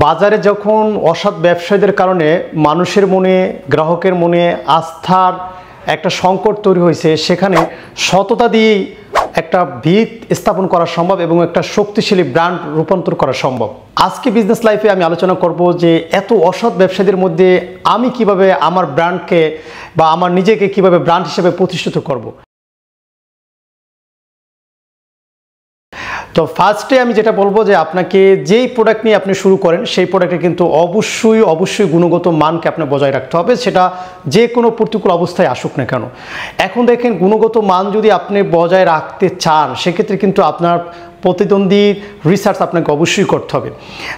বাজারে যখন অসৎ ব্যবসায়ীদের কারণে মানুষের মনে, গ্রাহকের মনে আস্থার একটা সংকট তৈরি হয়েছে, সেখানে সততা দিয়েই একটা ভিত স্থাপন করা সম্ভব এবং একটা শক্তিশালী ব্র্যান্ড রূপান্তর করা সম্ভব। আজকে বিজনেস লাইফে আমি আলোচনা করব যে এত অসৎ ব্যবসায়ীদের মধ্যে আমি কিভাবে আমার ব্র্যান্ডকে বা আমার নিজেকে কিভাবে ব্র্যান্ড হিসেবে প্রতিষ্ঠিত করব। তো ফার্স্টে আমি যেটা বলবো যে আপনাকে যেই প্রোডাক্ট নিয়ে আপনি শুরু করেন সেই প্রোডাক্টে কিন্তু অবশ্যই গুণগত মানকে আপনি বজায় রাখতে হবে, সেটা যে কোনো প্রতিকূল অবস্থায় আসুক না কেন। এখন দেখেন, গুণগত মান যদি আপনি বজায় রাখতে চান সেক্ষেত্রে কিন্তু আপনার প্রতিদ্বন্দ্বী রিসার্চ আপনাকে অবশ্যই করতে হবে।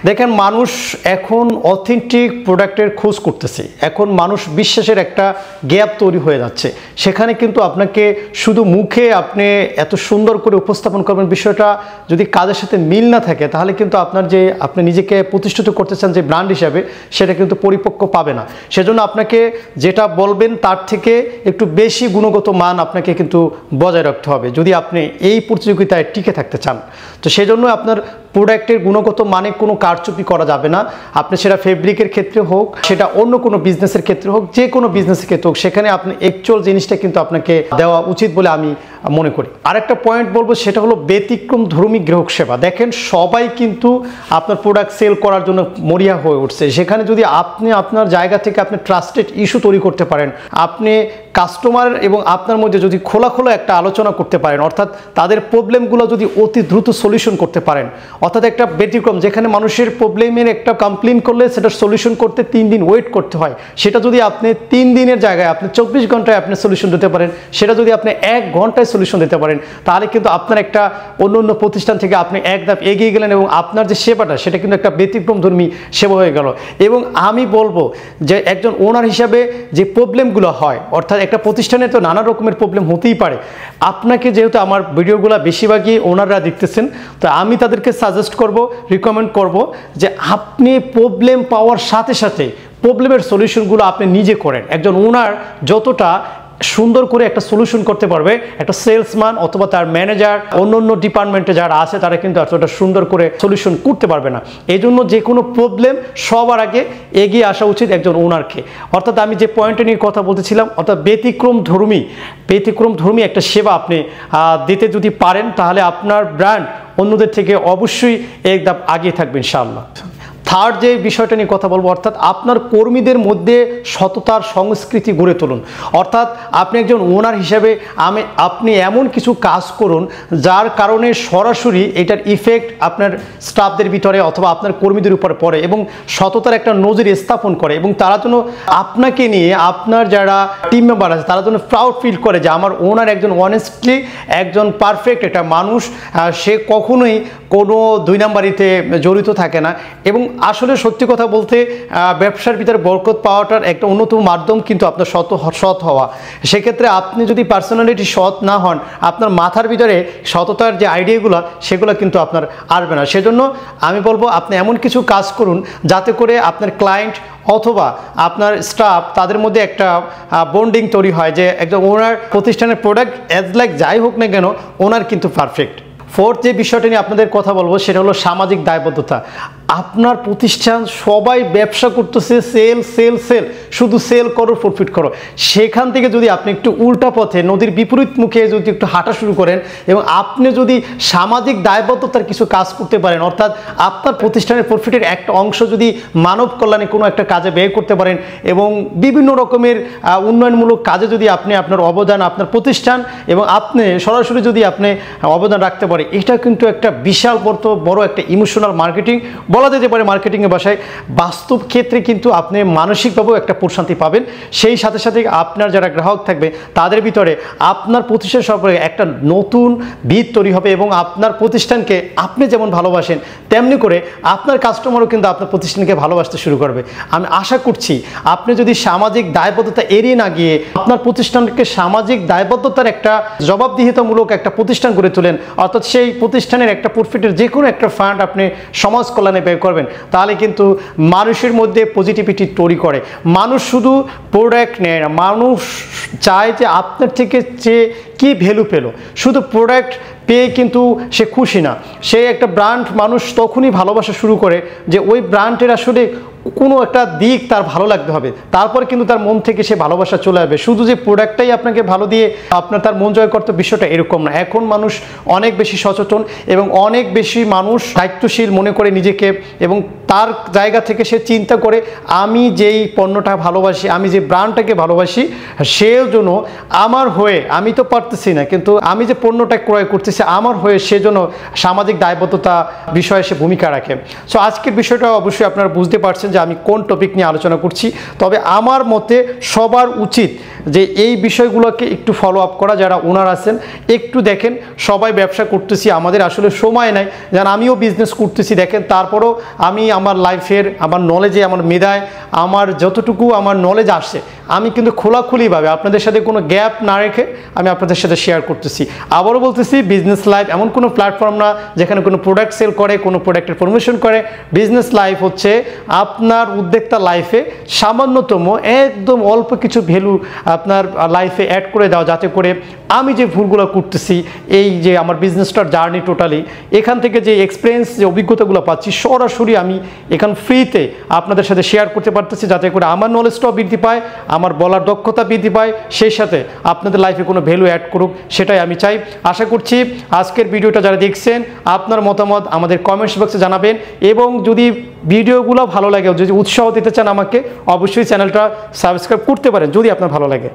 দেখেন, মানুষ এখন অথেন্টিক প্রোডাক্টের খোঁজ করতেছে, এখন মানুষ বিশ্বাসের একটা গ্যাপ তৈরি হয়ে যাচ্ছে। সেখানে কিন্তু আপনাকে শুধু মুখে আপনি এত সুন্দর করে উপস্থাপন করবেন, বিষয়টা যদি কাজের সাথে মিল না থাকে তাহলে কিন্তু আপনার যে আপনি নিজেকে প্রতিষ্ঠিত করতে চান যে ব্র্যান্ড হিসাবে, সেটা কিন্তু পরিপক্ক পাবে না। সেজন্য আপনাকে যেটা বলবেন তার থেকে একটু বেশি গুণগত মান আপনাকে কিন্তু বজায় রাখতে হবে যদি আপনি এই প্রতিযোগিতায় টিকে থাকতে চান। তো সেজন্য আপনার প্রোডাক্টের গুণগত মানে কোনো কারচুপি করা যাবে না। আপনি সেটা ফেব্রিকের ক্ষেত্রে হোক, সেটা অন্য কোনো বিজনেসের ক্ষেত্রে হোক, যে কোনো বিজনেসের ক্ষেত্রে হোক, সেখানে আপনি অ্যাকচুয়াল জিনিসটা কিন্তু আপনাকে দেওয়া উচিত বলে আমি মনে করি। আরেকটা পয়েন্ট বলবো, সেটা হলো ব্যতিক্রম ধর্মী গ্রাহক সেবা। দেখেন, সবাই কিন্তু আপনার প্রোডাক্ট সেল করার জন্য মরিয়া হয়ে উঠছে। সেখানে যদি আপনি আপনার জায়গা থেকে আপনি ট্রাস্টেড ইস্যু তৈরি করতে পারেন, আপনি কাস্টমার এবং আপনার মধ্যে যদি খোলা একটা আলোচনা করতে পারেন, অর্থাৎ তাদের প্রবলেমগুলো যদি অতি দ্রুত সলিউশন করতে পারেন, অর্থাৎ একটা ব্যতিক্রম, যেখানে মানুষের প্রবলেমের একটা কমপ্লেন করলে সেটা সলিউশন করতে 3 দিন ওয়েট করতে হয়, সেটা যদি আপনি 3 দিনের জায়গায় আপনি 24 ঘন্টায় আপনি সলিউশন দিতে পারেন, সেটা যদি আপনি 1 ঘন্টায় সলিউশন দিতে পারেন, তাহলে কিন্তু আপনার একটা অন্য প্রতিষ্ঠান থেকে আপনি এক ধাপ এগিয়ে গেলেন এবং আপনার যে সেবাটা সেটা কিন্তু একটা ব্যতিক্রমধর্মী সেবা হয়ে গেল। এবং আমি বলবো যে একজন ওনার হিসাবে যে প্রবলেমগুলো হয়, অর্থাৎ একটা প্রতিষ্ঠানে তো নানা রকমের প্রবলেম হতেই পারে। আপনাকে যেহেতু আমার ভিডিওগুলো বেশিরভাগই ওনাররা দেখতেছেন, তো আমি তাদেরকে সাজেস্ট করব, রিকমেন্ড করব যে আপনি প্রবলেম পাওয়ার সাথে সাথে প্রবলেমের সলিউশনগুলো আপনি নিজে করেন। একজন ওনার যতটা সুন্দর করে একটা সলিউশন করতে পারবে, একটা সেলসম্যান অথবা তার ম্যানেজার অন্য ডিপার্টমেন্টে যারা আছে তারা কিন্তু এতটা সুন্দর করে সলিউশন করতে পারবে না। এই জন্য যে কোনো প্রবলেম সবার আগে এগিয়ে আসা উচিত একজন ওনারকে। অর্থাৎ আমি যে পয়েন্টে নিয়ে কথা বলতেছিলাম, অর্থাৎ ব্যতিক্রমধর্মী একটা সেবা আপনি দিতে যদি পারেন, তাহলে আপনার ব্র্যান্ড অন্যদের থেকে অবশ্যই এক ধাপ আগিয়ে থাকবে ইনশাআল্লাহ। থার্ড যে বিষয়টা নিয়ে কথা বলবো, অর্থাৎ আপনার কর্মীদের মধ্যে সততার সংস্কৃতি গড়ে তুলুন। অর্থাৎ আপনি একজন ওনার হিসেবে আপনি এমন কিছু কাজ করুন যার কারণে সরাসরি এটার ইফেক্ট আপনার স্টাফদের ভিতরে অথবা আপনার কর্মীদের উপরে পড়ে এবং সততার একটা নজির স্থাপন করে, এবং তারা যেন আপনাকে নিয়ে, আপনার যারা টিম মেম্বার আছে তারা যেন প্রাউড ফিল করে যে আমার ওনার একজন অনেস্টলি একজন পারফেক্ট একটা মানুষ, সে কখনোই কোনো 2 নাম্বারিতে জড়িত থাকে না। এবং আসলে সত্যি কথা বলতে ব্যবসার ভিতরে বরকত পাওয়াটার একটা অন্যতম মাধ্যম কিন্তু আপনার সৎ হওয়া। সেক্ষেত্রে আপনি যদি পার্সোনালিটি সৎ না হন, আপনার মাথার ভিতরে সততার যে আইডিয়াগুলো সেগুলো কিন্তু আপনার আসবে না। সেজন্য আমি বলবো আপনি এমন কিছু কাজ করুন যাতে করে আপনার ক্লায়েন্ট অথবা আপনার স্টাফ তাদের মধ্যে একটা বন্ডিং তৈরি হয় যে একজন ওনার প্রতিষ্ঠানের প্রোডাক্ট যাই হোক না কেন ওনার কিন্তু পারফেক্ট। ফোর্থ যে বিষয়টা নিয়ে আপনাদের কথা বলবো সেটা হলো সামাজিক দায়বদ্ধতা। আপনার প্রতিষ্ঠান সবাই ব্যবসা করতেছে, সেল, শুধু সেল করো, প্রফিট করো। সেখান থেকে যদি আপনি একটু উল্টা পথে নদীর বিপরীত মুখে যদি একটু হাঁটা শুরু করেন এবং আপনি যদি সামাজিক দায়বদ্ধতার কিছু কাজ করতে পারেন, অর্থাৎ আপনার প্রতিষ্ঠানের প্রফিটের একটা অংশ যদি মানব কল্যাণে কোনো একটা কাজে ব্যয় করতে পারেন এবং বিভিন্ন রকমের উন্নয়নমূলক কাজে যদি আপনি আপনার অবদান, আপনার প্রতিষ্ঠান এবং আপনি সরাসরি যদি আপনি অবদান রাখতে পারেন, এটা কিন্তু একটা বিশাল বড় একটা ইমোশনাল মার্কেটিং বলা যেতে পারে। মার্কেটিংয়ের ভাষায় বাস্তব ক্ষেত্রে কিন্তু আপনি মানসিকভাবেও একটা প্রশান্তি পাবেন। সেই সাথে সাথে আপনার যারা গ্রাহক থাকবে তাদের ভিতরে আপনার প্রতিষ্ঠান সম্পর্কে একটা নতুন ভিত তৈরি হবে এবং আপনার প্রতিষ্ঠানকে আপনি যেমন ভালোবাসেন তেমনি করে আপনার কাস্টমারও কিন্তু আপনার প্রতিষ্ঠানকে ভালোবাসতে শুরু করবে। আমি আশা করছি আপনি যদি সামাজিক দায়বদ্ধতা এড়িয়ে না গিয়ে আপনার প্রতিষ্ঠানকে সামাজিক দায়বদ্ধতার একটা জবাবদিহিতামূলক একটা প্রতিষ্ঠান গড়ে তোলেন, অর্থাৎ সেই প্রতিষ্ঠানের একটা প্রফিটের যে কোনো একটা ফান্ড আপনি সমাজ কল্যাণে ব্যয় করবেন, তাহলে কিন্তু মানুষের মধ্যে পজিটিভিটি তৈরি করে। মানুষ শুধু প্রোডাক্ট নেয় না, মানুষ চায় যে আপনার থেকে যে কি ভ্যালু পেল। শুধু প্রোডাক্ট পেয়ে কিন্তু সে খুশি না। সে একটা ব্র্যান্ড মানুষ তখনই ভালোবাসা শুরু করে যে ওই ব্র্যান্ডের আসলে কোনো একটা দিক তার ভালো লাগতে হবে, তারপর কিন্তু তার মন থেকে সে ভালোবাসা চলে আসবে। শুধু যে প্রোডাক্টটাই আপনাকে ভালো দিয়ে আপনার তার মন জয় করতে, বিষয়টা এরকম না। এখন মানুষ অনেক বেশি সচেতন এবং অনেক বেশি মানুষ দায়িত্বশীল মনে করে নিজেকে, এবং তার জায়গা থেকে সে চিন্তা করে আমি যেই পণ্যটা ভালোবাসি, আমি যে ব্র্যান্ডটাকে ভালোবাসি, সেও জন্য আমার হয়ে, আমি তো পারতেছি না, কিন্তু আমি যে পণ্যটা ক্রয় করতেছি আমার হয়ে সেজন্য সামাজিক দায়বদ্ধতা বিষয়ে সে ভূমিকা রাখে। সো আজকের বিষয়টা অবশ্যই আপনারা বুঝতে পারছেন যে আমি কোন টপিক নিয়ে আলোচনা করছি। তবে আমার মতে সবার উচিত যে এই বিষয়গুলোকে একটু ফলো আপ করা। যারা ওনার আছেন একটু দেখেন, সবাই ব্যবসা করতেছি, আমাদের আসলে সময় নাই, যেন আমিও বিজনেস করতেছি দেখেন, তারপরও আমি আমার লাইফের, আমার নলেজে, আমার মেধায়, আমার যতটুকু আমার নলেজ আসে আমি কিন্তু খোলাখুলিভাবে আপনাদের সাথে কোনো গ্যাপ না রেখে আমি আপনাদের সাথে শেয়ার করতেছি। আবারও বলতেছি, বিজনেস লাইফ এমন কোনো প্ল্যাটফর্ম না যেখানে কোনো প্রোডাক্ট সেল করে, কোনো প্রোডাক্টের প্রমোশন করে। বিজনেস লাইফ হচ্ছে আপনার উদ্যোক্তা লাইফে সামান্যতম একদম অল্প কিছু ভ্যালু আপনার লাইফে অ্যাড করে দাও, যাতে করে আমি যে ভুলগুলো করতেছি, এই যে আমার বিজনেসটার জার্নি টোটালি, এখান থেকে যে এক্সপিরিয়েন্স, যে অভিজ্ঞতাগুলো পাচ্ছি সরাসরি আমি এখান ফ্রিতে আপনাদের সাথে শেয়ার করতে পারতেছি, যাতে করে আমার নলেজটাও বৃদ্ধি পায়, আমার বলার দক্ষতা বৃদ্ধি পায়, সেই সাথে আপনাদের লাইফে কোনো ভ্যালু অ্যাড করুক, সেটাই আমি চাই। আশা করছি আজকের ভিডিওটা যারা দেখছেন আপনার মতামত আমাদের কমেন্টস বক্সে জানাবেন, এবং যদি ভিডিওগুলো ভালো লাগে, যদি উৎসাহ দিতে চান আমাকে, অবশ্যই চ্যানেলটা সাবস্ক্রাইব করতে পারেন যদি আপনার ভালো লাগে।